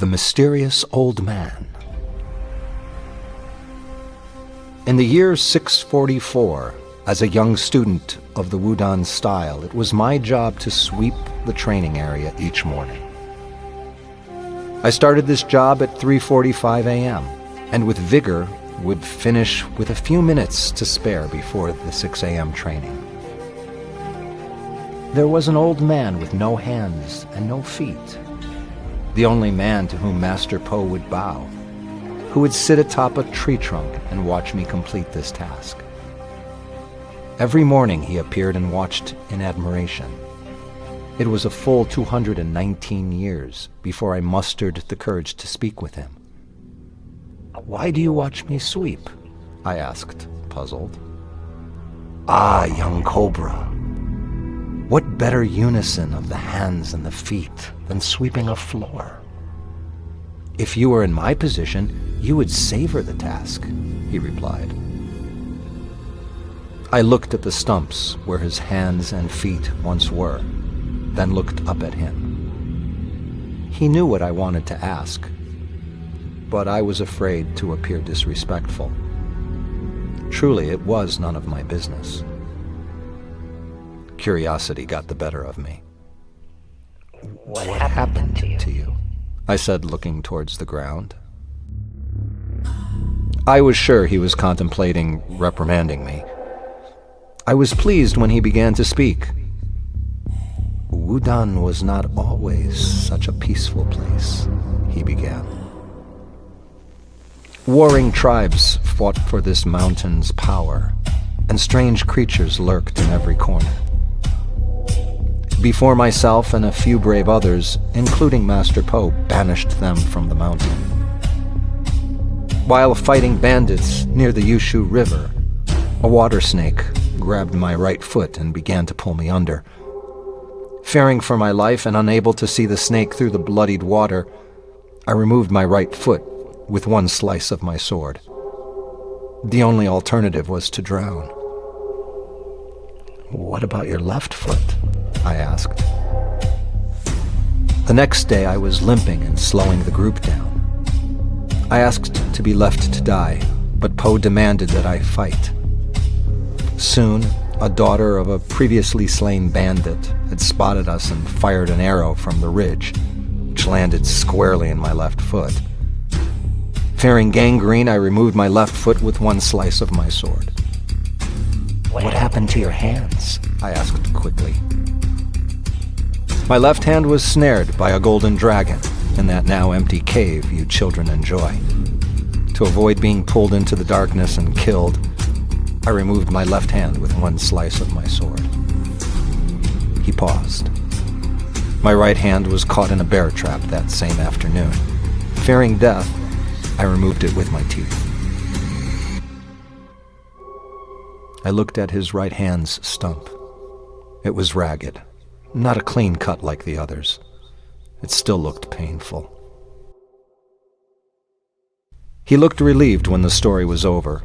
The Mysterious Old Man. In the year 644, as a young student of the Wudan style, it was my job to sweep the training area each morning. I started this job at 3:45 a.m. and with vigor would finish with a few minutes to spare before the 6 a.m. training. There was an old man with no hands and no feet, the only man to whom Master Po would bow, who would sit atop a tree trunk and watch me complete this task. Every morning he appeared and watched in admiration. It was a full 219 years before I mustered the courage to speak with him. "Why do you watch me sweep?" I asked, puzzled. "Ah, young cobra, what better unison of the hands and the feet than sweeping a floor? If you were in my position, you would savor the task," he replied. I looked at the stumps where his hands and feet once were, then looked up at him. He knew what I wanted to ask, but I was afraid to appear disrespectful. Truly, it was none of my business. Curiosity got the better of me. "What happened to you?" I said, looking towards the ground. I was sure he was contemplating reprimanding me. I was pleased when he began to speak. "Wudan was not always such a peaceful place," he began. Warring tribes fought for this mountain's power, and strange creatures lurked in every corner. Before myself and a few brave others, including Master Po, banished them from the mountain. While fighting bandits near the Yushu River, a water snake grabbed my right foot and began to pull me under. Fearing for my life and unable to see the snake through the bloodied water, I removed my right foot with one slice of my sword. The only alternative was to drown. "What about your left foot?" I asked. The next day I was limping and slowing the group down. I asked to be left to die, but Po demanded that I fight. Soon, a daughter of a previously slain bandit had spotted us and fired an arrow from the ridge, which landed squarely in my left foot. Fearing gangrene, I removed my left foot with one slice of my sword. "What happened to your hands?" I asked quickly. My left hand was snared by a golden dragon in that now empty cave you children enjoy. To avoid being pulled into the darkness and killed, I removed my left hand with one slice of my sword. He paused. My right hand was caught in a bear trap that same afternoon. Fearing death, I removed it with my teeth. I looked at his right hand's stump. It was ragged, not a clean cut like the others. It still looked painful. He looked relieved when the story was over.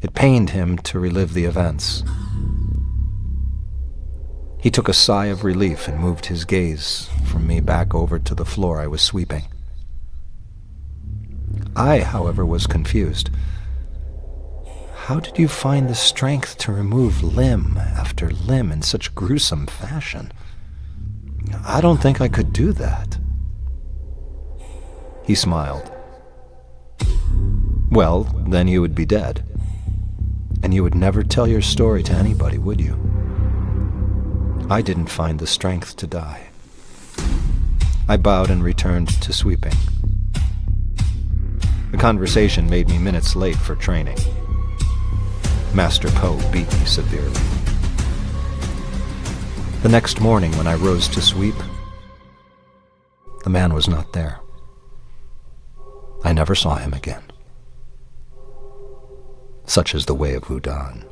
It pained him to relive the events. He took a sigh of relief and moved his gaze from me back over to the floor I was sweeping. I, however, was confused. "How did you find the strength to remove limb after limb in such gruesome fashion? I don't think I could do that." He smiled. "Well, then you would be dead. And you would never tell your story to anybody, would you? I didn't find the strength to die." I bowed and returned to sweeping. The conversation made me minutes late for training. Master Po beat me severely. The next morning when I rose to sweep, the man was not there. I never saw him again. Such is the way of Wudan.